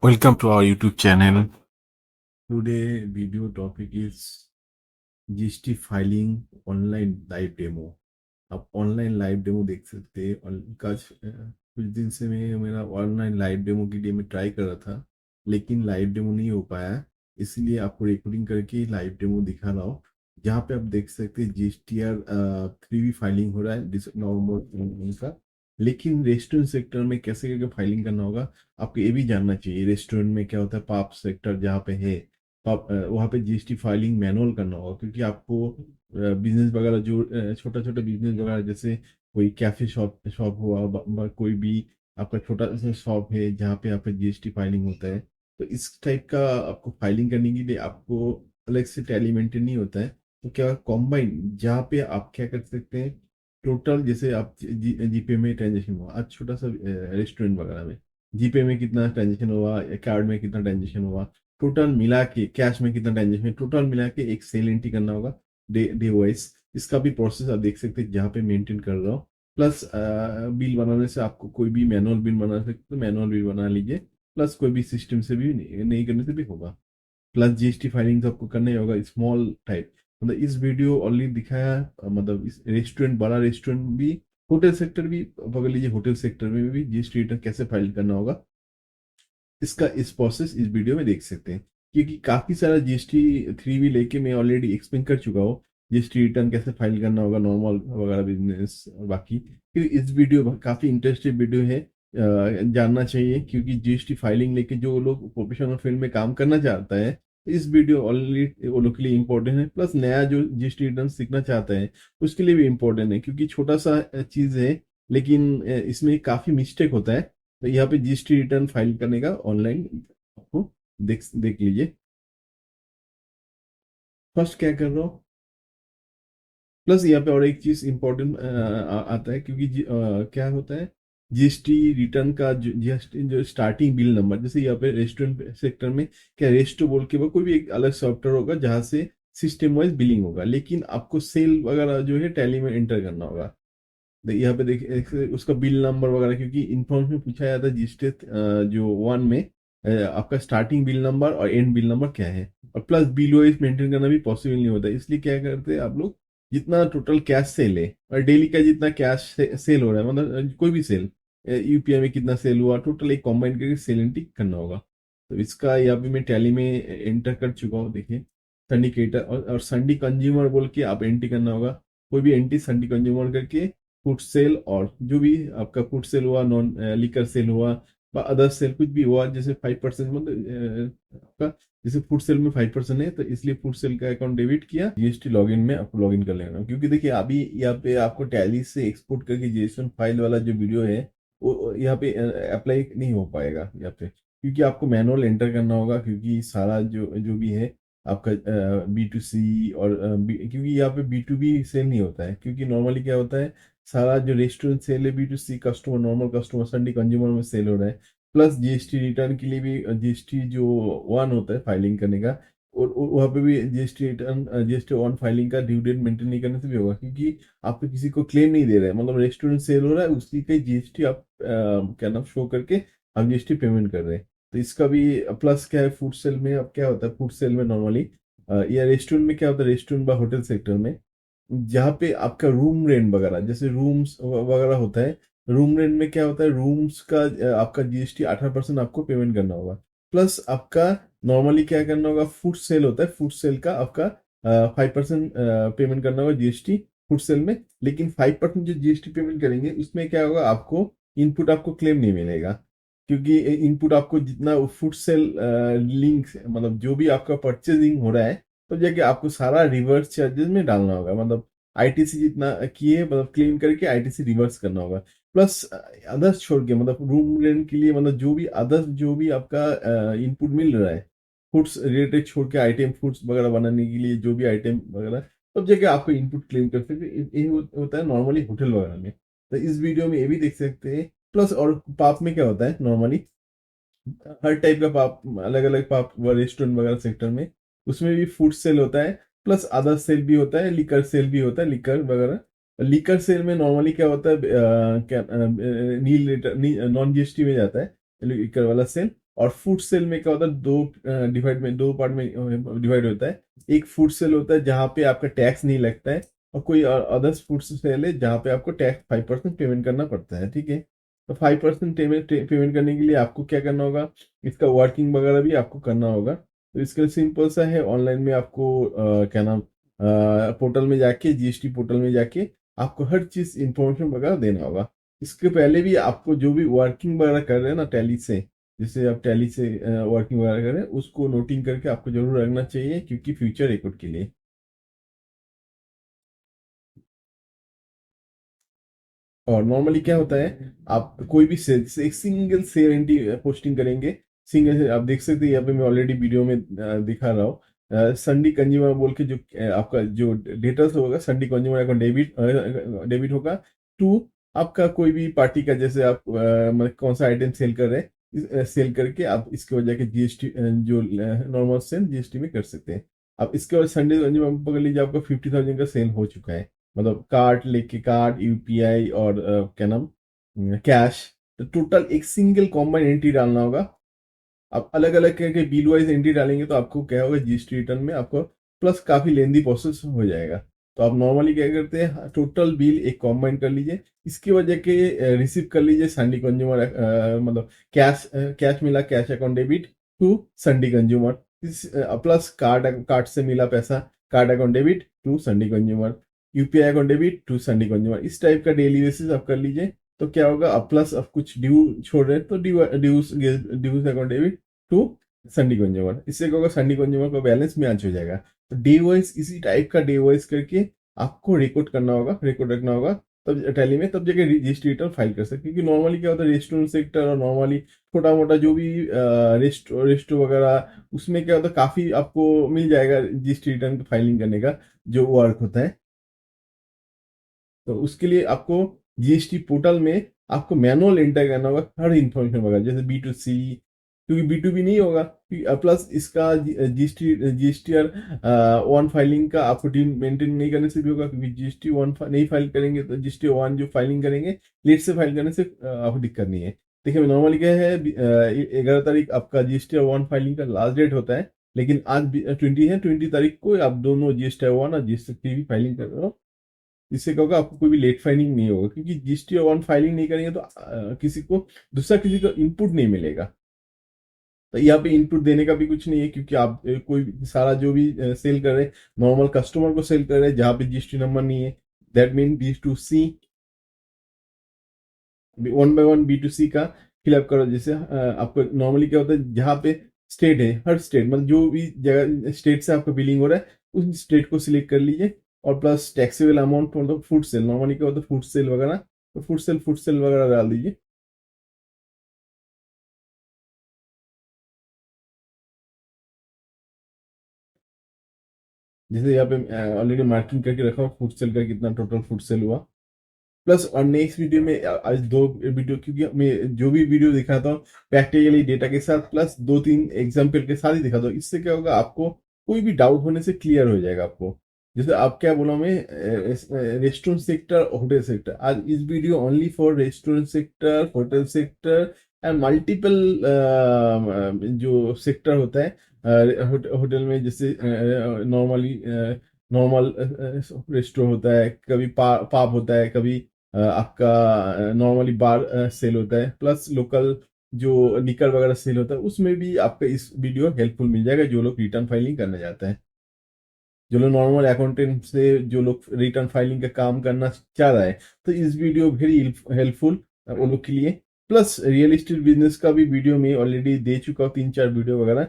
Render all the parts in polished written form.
Welcome to our YouTube channel. Today video topic is GST filing online live demo. आप online live demo देख सकते हैं। और कुछ दिन से मैं मेरा ऑनलाइन लाइव डेमो के लिए मैं ट्राई कर रहा था, लेकिन लाइव डेमो नहीं हो पाया। इसलिए आपको रिकॉर्डिंग करके लाइव डेमो दिखा रहा हूँ, जहाँ पे आप देख सकते हैं GSTR 3 फाइलिंग हो रहा है नवंबर का। लेकिन रेस्टोरेंट सेक्टर में कैसे करके फाइलिंग करना होगा आपको ये भी जानना चाहिए। रेस्टोरेंट में क्या होता है, पाप सेक्टर जहाँ पे है, पाप वहाँ पे GST फाइलिंग मैनुअल करना होगा, क्योंकि आपको बिजनेस वगैरह जो छोटा छोटा बिजनेस वगैरह, जैसे कोई कैफे शॉप शॉप हुआ, कोई भी आपका छोटा सा शॉप है जहाँ पे आपका GST फाइलिंग होता है, तो इस टाइप का आपको फाइलिंग करने के लिए आपको अलग से टैली मेंटेन नहीं होता है। तो क्या कॉम्बाइन, जहाँ पे आप क्या कर सकते हैं, टोटल जैसे आप जीपे में ट्रांजेक्शन हुआ, आज छोटा सा रेस्टोरेंट वगैरह में जीपे में कितना ट्रांजेक्शन हुआ या कार्ड में कितना ट्रांजेक्शन हुआ, टोटल मिला के कैश में कितना ट्रांजेक्शन, टोटल मिला के एक सेल एंट्री करना होगा डे डे वाइज। इसका भी प्रोसेस आप देख सकते हैं जहाँ पे मेंटेन कर रहा हूँ। प्लस बिल बनाने से आपको कोई भी मैनुअल बिल बना सकते तो मैनुअल बिल बना लीजिए। प्लस कोई भी सिस्टम से भी नहीं करने से भी होगा। प्लस GST फाइलिंग तो आपको करना ही होगा स्मॉल टाइप। मतलब इस वीडियो ऑलरेडी दिखाया मतलब इस रेस्टोरेंट, बड़ा रेस्टोरेंट भी, होटल सेक्टर भी पकड़ लीजिए, होटल सेक्टर में भी GST रिटर्न कैसे फाइल करना होगा, इसका इस प्रोसेस इस वीडियो में देख सकते हैं। क्योंकि काफी सारा GST 3 भी लेके मैं ऑलरेडी एक्सप्लेन कर चुका हूँ, GST रिटर्न कैसे फाइल करना होगा, नॉर्मल वगैरह बिजनेस और बाकी। क्योंकि इस वीडियो काफी इंटरेस्टिंग वीडियो है, जानना चाहिए। क्योंकि GST फाइलिंग लेके जो लोग प्रोफेशनल फील्ड में काम करना चाहता है, इस वीडियो ऑलरेडी वो लोग के लिए इम्पोर्टेंट है। प्लस नया जो GST रिटर्न सीखना चाहता है उसके लिए भी इम्पोर्टेंट है, क्योंकि छोटा सा चीज है, लेकिन इसमें काफी मिस्टेक होता है। तो यहाँ पे GST रिटर्न फाइल करने का ऑनलाइन आपको देख देख लीजिए। फर्स्ट क्या कर रहा हूँ, प्लस यहाँ पे और एक चीज इम्पोर्टेंट आता है, क्योंकि क्या होता है, GST रिटर्न का जो GST जो स्टार्टिंग बिल नंबर, जैसे यहाँ पे रेस्टोरेंट सेक्टर में क्या रेस्टो बोल के कोई भी एक अलग सॉफ्टवेयर होगा जहाँ से सिस्टम वाइज बिलिंग होगा, लेकिन आपको सेल वगैरह जो है टैली में एंटर करना होगा। यहाँ पे देखिए उसका बिल नंबर वगैरह, क्योंकि इन्फॉर्मेशन पूछा जाता है GST जो 1 में, आपका स्टार्टिंग बिल नंबर और एंड बिल नंबर क्या है। और प्लस बिल वाइज मेंटेन करना भी पॉसिबल नहीं होता, इसलिए क्या करते हैं आप लोग, जितना टोटल कैश सेल है और डेली का जितना कैश सेल हो रहा है, मतलब कोई भी सेल, UPI में कितना सेल हुआ, टोटल एक कॉम्बाइन करके सेल एंट्री करना होगा। तो इसका यहाँ पे मैं टैली में एंटर कर चुका हूँ, देखिए संडिकेटर और संडी कंज्यूमर बोल के आप एंट्री करना होगा। कोई भी एंट्री संडी कंज्यूमर करके फूड सेल, और जो भी आपका फूड सेल हुआ, नॉन लिकर सेल हुआ, अदर सेल कुछ भी हुआ, जैसे 5% मतलब आपका, जैसे फूड सेल में 5% है, तो इसलिए फूड सेल का अकाउंट डेबिट किया, GST लॉगिन में आपको लॉगिन कर लेना। क्योंकि देखिए अभी यहाँ पे आपको टैली से एक्सपोर्ट करके GST फाइल वाला जो वीडियो है वो यहाँ पे अप्लाई नहीं हो पाएगा यहाँ पे, क्योंकि आपको मैनुअल एंटर करना होगा। क्योंकि सारा जो जो भी है आपका B2C और क्योंकि यहाँ पे B2B सेल नहीं होता है। क्योंकि नॉर्मली क्या होता है, सारा जो रेस्टोरेंट सेल है B2C customer, normal customer, Sunday consumer में सेल हो रहा है। प्लस GST रिटर्न के लिए भी GST जो 1 होता है फाइलिंग करने का, और वहाँ पे भी GST रिटर्न, GST 1 फाइलिंग का ड्यू डेट मेंटेन नहीं करने से भी होगा। क्योंकि आप तो किसी को क्लेम नहीं दे रहे हैं, मतलब रेस्टोरेंट सेल हो रहा है उसी का GST आप क्या नाम शो करके आप GST पेमेंट कर रहे हैं। तो इसका भी प्लस क्या है, फूड सेल में अब क्या होता है, फूड सेल में नॉर्मली या रेस्टोरेंट में क्या होता है, रेस्टोरेंट व होटल सेक्टर में जहाँ पे आपका रूम रेंट वगैरह, जैसे रूम्स वगैरह होता है, रूम रेंट में क्या होता है, रूम्स का आपका GST 18% आपको पेमेंट करना होगा। प्लस आपका नॉर्मली क्या करना होगा, फूड सेल होता है, फूड सेल का आपका 5% पेमेंट करना होगा GST फूड सेल में। लेकिन 5% जो GST पेमेंट करेंगे उसमें क्या होगा, आपको इनपुट आपको क्लेम नहीं मिलेगा। क्योंकि इनपुट आपको जितना फूड सेल लिंक, मतलब जो भी आपका परचेजिंग हो रहा है, तो जाके आपको सारा रिवर्स चार्जेस में डालना होगा। मतलब ITC जितना किए, मतलब क्लेम करके ITC रिवर्स करना होगा। प्लस अदर्स छोड़ के, मतलब रूम रेंट के लिए, मतलब जो भी अदर्स जो भी आपका इनपुट मिल रहा है, फूड्स रिलेटेड छोड़ के, आइटम फूड्स वगैरह बनाने के लिए जो भी आइटम वगैरह, तब जाके आपको इनपुट क्लेम कर सकते हैं। ये होता है नॉर्मली होटल वगैरह में। तो इस वीडियो में ये भी देख सकते हैं। प्लस और पाप में क्या होता है, नॉर्मली हर टाइप का पाप, अलग अलग पाप रेस्टोरेंट वगैरह सेक्टर में, उसमें भी फूड सेल होता है। प्लस अदर सेल भी होता है, लिकर सेल भी होता है, लिकर वगैरह। लिकर सेल में नॉर्मली क्या होता है, क्या नील नॉन GST में जाता है लिकर वाला सेल। और फूड सेल में क्या होता है, दो पार्ट में डिवाइड होता है। एक फूड सेल होता है जहाँ पे आपका टैक्स नहीं लगता है, और कोई अदर्स फूड सेल है जहाँ पे आपको टैक्स 5% पेमेंट करना पड़ता है, ठीक है। तो 5% पेमेंट करने के लिए आपको क्या करना होगा, इसका वर्किंग वगैरह भी आपको करना होगा। तो इसके लिए सिंपल सा है, ऑनलाइन में आपको क्या नाम, पोर्टल में जाके, जीएसटी पोर्टल में जाके आपको हर चीज इंफॉर्मेशन वगैरह देना होगा। इसके पहले भी आपको जो भी वर्किंग वगैरह कर रहे हैं ना टैली से, जैसे आप टैली से वर्किंग वगैरह कर रहे हैं, उसको नोटिंग करके आपको जरूर रखना चाहिए, क्योंकि फ्यूचर रिकॉर्ड के लिए। और नॉर्मली क्या होता है, आप कोई भी सेल से एक सिंगल सेल एंट्री पोस्टिंग करेंगे, सिंगल आप देख सकते हैं यहाँ पे, मैं ऑलरेडी वीडियो में दिखा रहा हूँ। संडी कंज्यूमर बोल के जो आपका जो डेटा होगा, संडी कंज्यूमर अकाउंट डेबिट होगा टू आपका कोई भी पार्टी का, जैसे आप मतलब कौन सा आइटम सेल कर रहे हैं, सेल करके आप इसके वजह के जीएसटी जो नॉर्मल सेल जीएसटी में कर सकते हैं। अब इसके बाद संडे कंज्यूमर पकड़ लीजिए, आपका 50,000 का सेल हो चुका है, मतलब कार्ड लेके, कार्ड, यूपीआई और क्या नाम, कैश। तो टोटल एक सिंगल कॉम्बाइन एंट्री डालना होगा। आप अलग अलग करके बिल वाइज एंट्री डालेंगे तो आपको क्या होगा, जीएसटी रिटर्न में आपको प्लस काफी लेंदी प्रोसेस हो जाएगा। तो आप नॉर्मली क्या करते हैं, टोटल बिल एक कॉम्बाइन कर लीजिए, इसकी वजह के रिसीव कर लीजिए संडी कंज्यूमर, मतलब कैश, कैश मिला, cash account debit to sundry consumer, plus card, card से मिला पैसा, card account debit to sundry consumer, UPI account debit to sundry consumer. इस टाइप का डेली बेसिस आप कर लीजिए। तो क्या होगा, अब प्लस अब कुछ ड्यू छोड़ रहे हैं तो dues account debit to sundry consumer. इससे क्या होगा, संडी कंज्यूमर का बैलेंस मैच हो जाएगा। तो डे वाइज इसी टाइप का डे वाइज करके आपको रिकॉर्ड करना होगा, रिकॉर्ड रखना होगा, तब टैली में, तब जाके जीएसटी रिटर्न फाइल कर सकते हैं। क्योंकि नॉर्मली क्या होता है, रेस्टोरेंट सेक्टर और नॉर्मली छोटा मोटा जो भी रेस्टो वगैरह, उसमें क्या होता है, काफी आपको मिल जाएगा जीएसटी रिटर्न फाइलिंग करने का जो वर्क होता है। तो उसके लिए आपको जीएसटी पोर्टल में आपको मैनुअल एंटर करना होगा हर इंफॉर्मेशन वगैरह, जैसे बी टू सी, क्योंकि बी टू बी नहीं होगा। प्लस इसका जीएसटी जीएसटी और वन फाइलिंग का आपको टीम मेंटेन नहीं करने से भी होगा, क्योंकि जीएसटी वन नहीं फाइल करेंगे तो जीएसटी वन जो फाइलिंग करेंगे, लेट से फाइल करने से आपको दिक्कत नहीं है। देखिए नॉर्मली क्या है, 11 तारीख आपका जीएसटी और वन फाइलिंग का लास्ट डेट होता है, लेकिन आज 20 है, 20 तारीख को आप दोनों जीएसटी वन और जीएसटी थ्री भी फाइलिंग कर रहे हो। इससे क्या होगा, आपको कोई भी लेट फाइलिंग नहीं होगा, क्योंकि जीएसटी और वन फाइलिंग नहीं करेंगे तो किसी को दूसरा किसी का इनपुट नहीं मिलेगा। तो यहाँ पे इनपुट देने का भी कुछ नहीं है, क्योंकि आप कोई सारा जो भी सेल कर रहे हैं, नॉर्मल कस्टमर को सेल कर रहे हैं जहाँ पे जीएसटी नंबर नहीं है। That mean B to C, one by one B to C का फिलअप करो। जैसे आपको नॉर्मली क्या होता है, जहाँ पे स्टेट है, हर स्टेट मतलब जो भी जगह स्टेट से आपका बिलिंग हो रहा है, उस स्टेट को सिलेक्ट कर लीजिए। और प्लस टैक्सेबल अमाउंट मतलब फूड सेल, नॉर्मली क्या होता है फूड सेल वगैरह, तो फूड सेल वगैरह डाल दीजिए। जैसे यहाँ पे ऑलरेडी मार्किंग करके रखा हूँ फूड सेल का कितना टोटल फूड सेल हुआ। प्लस और नेक्स्ट वीडियो में आज दो वीडियो, क्योंकि मैं जो भी वीडियो दिखाता हूँ प्रैक्टिकली डेटा के साथ प्लस दो तीन एग्जाम्पल के साथ ही दिखाता हूँ। इससे क्या होगा, आपको कोई भी डाउट होने से क्लियर हो जाएगा आपको। जैसे आप क्या बोला मैं, रेस्टोरेंट सेक्टर, होटल सेक्टर, आज इस video only for restaurant sector, hotel sector and multiple जो सेक्टर होता है होटल में, जैसे नॉर्मली नॉर्मल रेस्टोरेंट होता है, कभी पाप होता है, कभी आपका नॉर्मली बार सेल होता है, प्लस लोकल जो निकर वगैरह सेल होता है, उसमें भी आपका इस वीडियो हेल्पफुल मिल जाएगा। जो लोग रिटर्न फाइलिंग करना चाहते हैं, जो लोग नॉर्मल अकाउंटेंट से, जो लोग रिटर्न फाइलिंग का काम करना चाह रहा है, तो इस वीडियो वेरी हेल्पफुल उन लोग के लिए। प्लस रियल एस्टेट बिजनेस का भी वीडियो में ऑलरेडी दे चुका हूँ, 3-4 वीडियो वगैरह।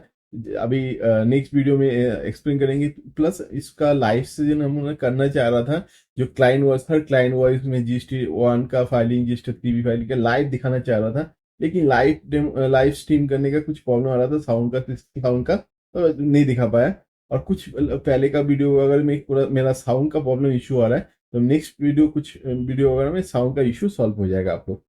अभी नेक्स्ट वीडियो में एक्सप्लेन करेंगे। प्लस इसका लाइव सेशन हम करना चाह रहा था, जो क्लाइंट वाइज, हर क्लाइंट वाइज में जीएसटी वन का फाइलिंग, जीएसटी थ्री भी फाइलिंग का लाइव दिखाना चाह रहा था, लेकिन लाइव स्ट्रीम करने का कुछ प्रॉब्लम आ रहा था, साउंड का, तो नहीं दिखा पाया। और कुछ पहले का वीडियो अगर मैं पूरा, मेरा साउंड का प्रॉब्लम इशू आ रहा है, तो नेक्स्ट वीडियो, कुछ वीडियो वगैरह में साउंड का इशू सॉल्व हो जाएगा आपको।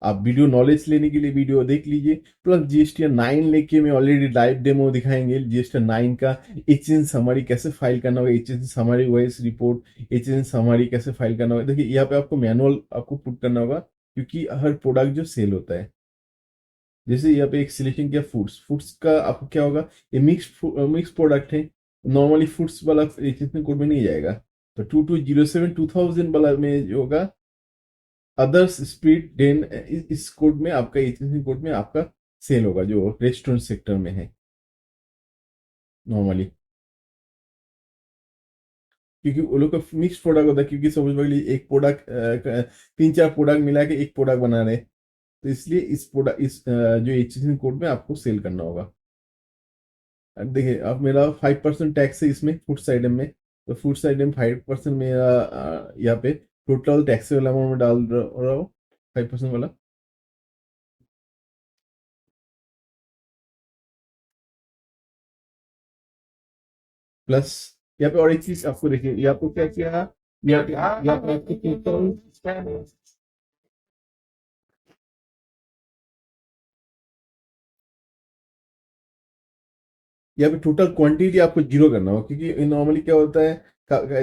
आप वीडियो नॉलेज लेने के लिए वीडियो देख लीजिए। प्लस जीएसटी 9 लेके मैं ऑलरेडी लाइव डेमो दिखाएंगे, जीएसटी 9 का एचएन समरी कैसे फाइल करना होगा, HN summary voice report, HN summary कैसे फाइल करना होगा। देखिए यहाँ पे आपको मैनुअल आपको पुट करना होगा, क्योंकि हर प्रोडक्ट जो सेल होता है, जैसे यहाँ पे एक सिलेक्शन किया फूड्स, फूड्स का आपको क्या होगा, ये मिक्स प्रोडक्ट है, नॉर्मली फूड्स वाला एचएसएन कोड में नहीं जाएगा। तो 2207 2000 वाला में जो होगा अदर्स स्पीड देन, इस कोड में आपका एचएसएन कोड में आपका सेल होगा जो रेस्टोरेंट सेक्टर में है नॉर्मली, क्योंकि वो लोग का मिक्स प्रोडक्ट होता है, क्योंकि समझ लीजिए एक प्रोडक्ट, तीन चार प्रोडक्ट मिला के एक प्रोडक्ट बना रहे, तो इसलिए इस प्रोडक्ट जो एचएसएन कोड में आपको सेल करना होगा। अब देखिए, अब मेरा 5% टैक्स है इसमें फूड साइड में, तो फूड साइड में 5% मेरा यहाँ पे टोटल टैक्स वाला अमाउंट में डाल रहा हूँ, 5% वाला। प्लस यहाँ पे और एक चीज आपको देखिए, यहाँ पे क्या किया, यहाँ पे आपको टोटल, यहाँ पे टोटल क्वांटिटी आपको जीरो करना होगा, क्योंकि नॉर्मली क्या होता है,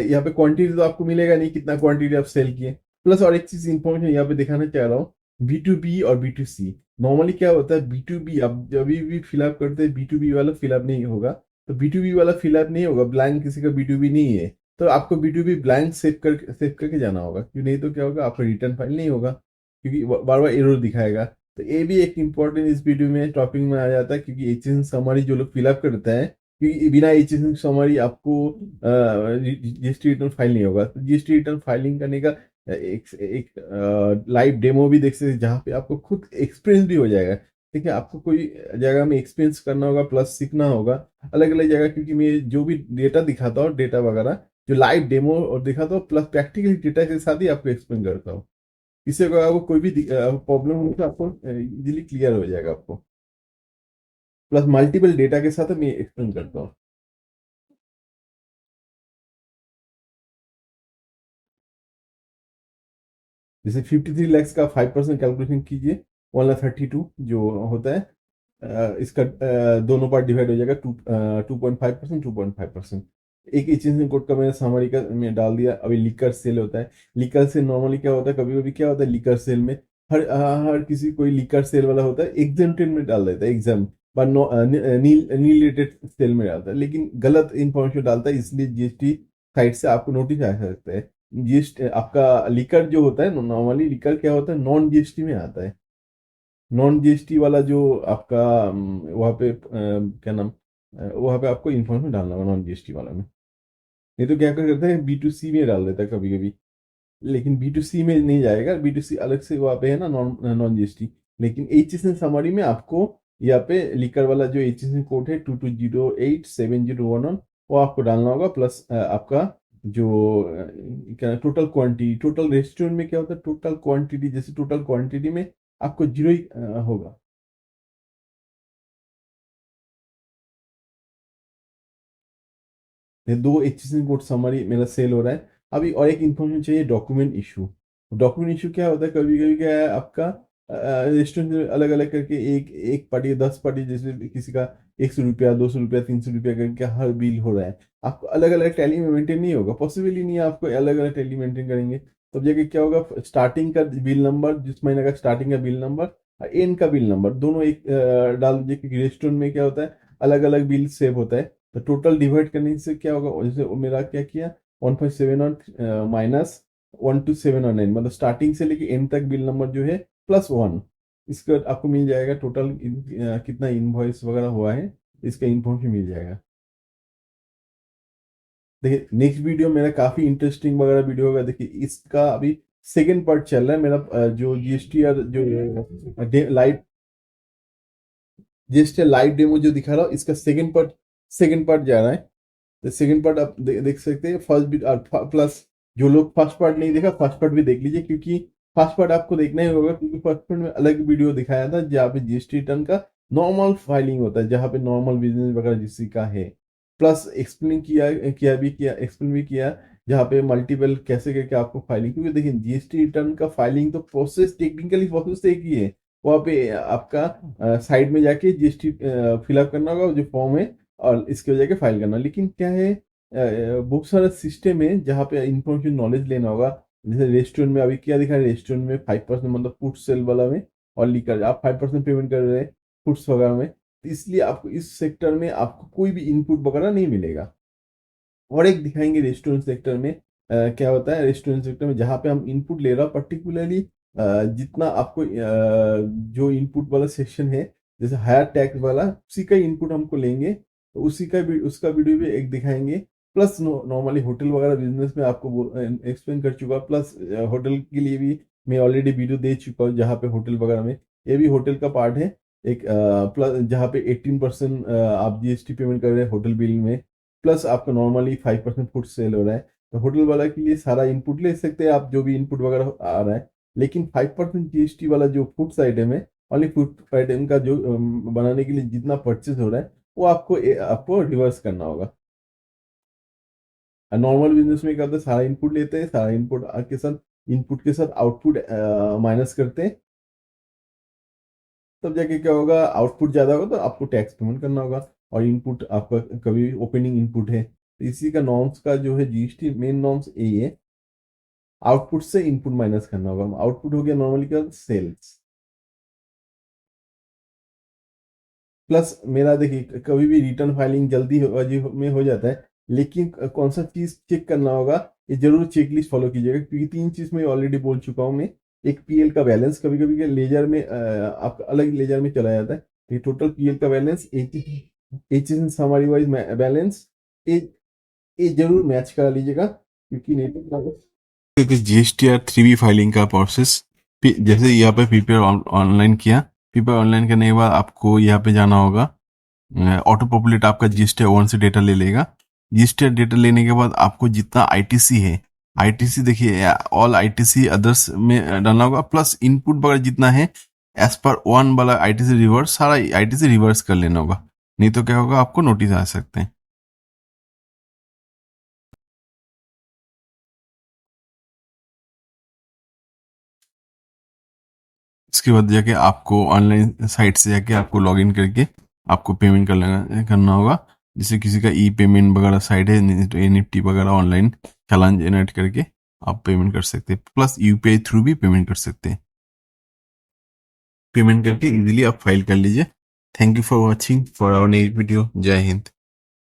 यहाँ पे क्वांटिटी तो आपको मिलेगा नहीं कितना क्वांटिटी आप सेल किए। प्लस और एक चीज इंफॉर्मेशन यहाँ पे दिखाना चाह रहा हूँ, B2B और B2C। नॉर्मली क्या होता है, B2B आप जब भी फिलअप करते हैं B2B वाला फिलअप नहीं होगा, तो B2B वाला फिलअप नहीं होगा, ब्लैंक किसी का B2B नहीं है, तो आपको B2B ब्लैंक सेव करके जाना होगा, क्यों नहीं तो क्या होगा, आपका रिटर्न फाइल नहीं होगा, क्योंकि बार बार एरर दिखाएगा। तो ये भी एक इम्पोर्टेंट इस वीडियो में टॉपिक में आ जाता है, क्योंकि एचएसएन समरी जो लोग फिलअप करते हैं, क्योंकि बिना एचएसएन समरी आपको जीएसटी रिटर्न फाइल नहीं होगा। तो जीएसटी रिटर्न फाइलिंग करने का एक लाइव डेमो भी देख सकते हैं, जहाँ पे आपको खुद एक्सपीरियंस भी हो जाएगा। ठीक है, आपको कोई जगह में एक्सपीरियंस करना होगा, प्लस सीखना होगा अलग अलग जगह, क्योंकि मैं जो भी डेटा दिखाता हूँ, डेटा वगैरह जो लाइव डेमो और दिखाता हूँ, प्लस प्रैक्टिकल डेटा के साथ ही आपको एक्सप्लेन करता हूँ। इससे अगर आपको कोई भी प्रॉब्लम हो तो आपको इजीली क्लियर हो जाएगा आपको, प्लस मल्टीपल डेटा के साथ मैं एक्सप्लेन करता हूँ। जैसे 53 lakhs का 5% कैलकुलेशन कीजिए, 1,32 जो होता है, इसका दोनों पार्ट डिवाइड हो जाएगा, 2.5%, 2.5%। एक एचएसएन कोड का मैंने समरी का मैं डाल दिया। अभी लीकर सेल होता है, लीकर सेल नॉर्मली क्या होता है, कभी कभी क्या होता है लीकर सेल में, हर किसी कोई लीकर सेल वाला होता है एग्जेम्प्टेड में डाल देता है, एग्जाम पर नील रिलेटेड सेल में डालता है, लेकिन गलत इंफॉर्मेशन डालता है, इसलिए जीएसटी साइट से आपको नोटिस आ सकता है। जीएसटी आपका लीकर जो होता है, नॉर्मली लीकर क्या होता है, नॉन जीएसटी में आता है। नॉन जीएसटी वाला जो आपका वहाँ पे क्या नाम, वहाँ पे आपको इन्फॉर्मेशन डालना होगा नॉन जीएसटी वाला में, नहीं तो क्या करते हैं B2C में डाल देता है कभी कभी, लेकिन B2C में नहीं जाएगा, B2C अलग से वहाँ पे है ना, नॉन नॉन जीएसटी। लेकिन एचएसएन समरी में आपको यहाँ पे लिकर वाला जो एचएसएन कोड है 22087011, वो आपको डालना होगा, प्लस आपका जो क्या टोटल क्वांटिटी, टोटल रेस्टोरेंट में क्या होता है टोटल क्वांटिटी, जैसे टोटल क्वांटिटी में आपको जीरो ही होगा। ये दो एचएसएन कोड समरी मेरा सेल हो रहा है अभी। और एक इन्फॉर्मेशन चाहिए, डॉक्यूमेंट इशू। डॉक्यूमेंट इशू क्या होता है, कभी कभी क्या है आपका रेस्टोरेंट अलग अलग करके एक एक पार्टी 10 पार्टी, जैसे किसी का 100 रुपया, 200 रुपया, 300 रुपया करके हर बिल हो रहा है, आपको अलग अलग टैली में मेंटेन नहीं होगा, पॉसिबल ही नहीं है आपको अलग अलग टैली मेंटेन करेंगे, तब जाके क्या होगा, स्टार्टिंग का बिल नंबर, जिस महीने का स्टार्टिंग का बिल नंबर और एंड का बिल नंबर दोनों एक डाल दीजिए, क्योंकि रेस्टोरेंट में क्या होता है अलग अलग बिल सेव होता है। तो टोटल डिवाइड करने से क्या होगा, जैसे वो मेरा क्या किया, 1.7 और माइनस 12709, मतलब स्टार्टिंग से लेके एंड तक बिल नंबर जो है +1, इसका आपको मिल जाएगा टोटल कितना इनवॉइस वगैरह हुआ है, इसका इन्फॉर्मेशन मिल जाएगा। देखिए नेक्स्ट वीडियो मेरा काफी इंटरेस्टिंग वगैरह वीडियो होगा। देखिए इसका अभी सेकेंड पार्ट चल रहा है मेरा, जो जीएसटी और जो लाइव जीएसटी लाइव डेमो जो दिखा रहा हूँ, इसका सेकेंड पार्ट जा रहा है। तो सेकंड पार्ट आप देख सकते हैं, फर्स्ट भी प्लस जो लोग फर्स्ट पार्ट नहीं देखा, फर्स्ट पार्ट भी देख लीजिए, क्योंकि फर्स्ट पार्ट आपको देखना ही होगा, क्योंकि फर्स्ट पार्ट में अलग वीडियो दिखाया था जहाँ पे जीएसटी रिटर्न का नॉर्मल फाइलिंग होता है, जहाँ पे नॉर्मल बिजनेस वगैरह जिसका का है, प्लस एक्सप्लेन किया जहाँ पे मल्टीपल कैसे करके आपको फाइलिंग, क्योंकि देखिए जीएसटी रिटर्न का फाइलिंग तो प्रोसेस टेक्निकली प्रोसेस एक ही है, वहाँ पे आपका साइड में जाके जीएसटी फिलअप करना होगा जो फॉर्म है, और इसकी वजह के फाइल करना। लेकिन क्या है, बहुत सारा सिस्टम है जहाँ पे इंफॉर्मेशन नॉलेज लेना होगा, जैसे रेस्टोरेंट में अभी क्या दिखा है, रेस्टोरेंट में 5% मतलब फूड सेल वाला में, और लिकर आप 5% पेमेंट कर रहे हैं, फूड्स वगैरह में, तो इसलिए आपको इस सेक्टर में आपको कोई भी इनपुट वगैरह नहीं मिलेगा। और एक दिखाएंगे रेस्टोरेंट सेक्टर में क्या होता है। रेस्टोरेंट सेक्टर में जहाँ पे हम इनपुट ले रहा पर्टिकुलरली जितना आपको जो इनपुट वाला सेक्शन है, जैसे हायर टैक्स वाला, उसी का इनपुट हमको लेंगे, तो उसी का भी उसका वीडियो भी एक दिखाएंगे। प्लस नॉर्मली होटल वगैरह बिजनेस में आपको एक्सप्लेन कर चुका, प्लस होटल के लिए भी मैं ऑलरेडी वीडियो दे चुका हूँ, जहाँ पे होटल वगैरह में ये भी होटल का पार्ट है एक। प्लस जहाँ पे 18% आप जीएसटी पेमेंट कर रहे हैं होटल बिल में, प्लस आपका नॉर्मली 5% फूड सेल हो रहा है, तो होटल वाला के लिए सारा इनपुट ले सकते हैं आप, जो भी इनपुट वगैरह आ रहा है। लेकिन 5% जीएसटी वाला जो फूड्स आइटम है, ओनली फूड आइटम का जो बनाने के लिए जितना परचेज हो रहा है, वो आपको रिवर्स करना होगा। नॉर्मल बिजनेस में क्या होता है, सारा इनपुट लेते हैं, सारा इनपुट के साथ आउटपुट माइनस करते हैं, तब जाके क्या होगा, आउटपुट ज़्यादा होगा तो आपको टैक्स पेमेंट करना होगा। और इनपुट आपका कभी ओपनिंग इनपुट है, तो इसी का नॉर्म्स का जो है जीएसटी मेन नॉर्म्स यही है, आउटपुट से इनपुट माइनस करना होगा। आउटपुट हो गया नॉर्मली क्या, सेल्स। प्लस मेरा देखिए कभी भी रिटर्न फाइलिंग जल्दी में हो जाता है, लेकिन कौन सा चीज़ चेक करना होगा, ये जरूर चेक लिस्ट फॉलो कीजिएगा, क्योंकि 3 चीज़ मैं ऑलरेडी बोल चुका हूँ मैं। एक पीएल का बैलेंस, कभी कभी लेजर में आपका अलग लेजर में चला जाता है, तो टोटल पीएल का balance, H N summary wise balance, ये ये जरूर मैच करा लीजिएगा, क्योंकि नहीं तो जीएसटी और 3B फाइलिंग का प्रोसेस, जैसे यहाँ पे पीपीआर ऑनलाइन किया, पीपीआर ऑनलाइन करने के बाद आपको यहाँ पे जाना होगा, ऑटो पॉपुलेट आपका जीएसटी वन से डेटा ले लेगा। जीएसटी डेटा लेने के बाद आपको जितना आईटीसी है, आईटीसी देखिए ऑल आईटीसी अदर्स में डालना होगा, प्लस इनपुट वगैरह जितना है एज पर वन वाला आईटीसी रिवर्स, सारा आईटीसी रिवर्स कर लेना होगा, नहीं तो क्या होगा, आपको नोटिस आ सकते हैं। इसके बाद जाके आपको ऑनलाइन साइट से जाके आपको लॉगिन करके आपको पेमेंट करना होगा। जैसे किसी का ई पेमेंट वगैरह साइट है, एनईएफटी वगैरह ऑनलाइन चालान जनरेट करके आप पेमेंट कर सकते हैं, प्लस यूपीआई थ्रू भी पेमेंट कर सकते हैं। पेमेंट करके इजीली आप फाइल कर लीजिए। Thank you for watching for our next video. जय हिंद।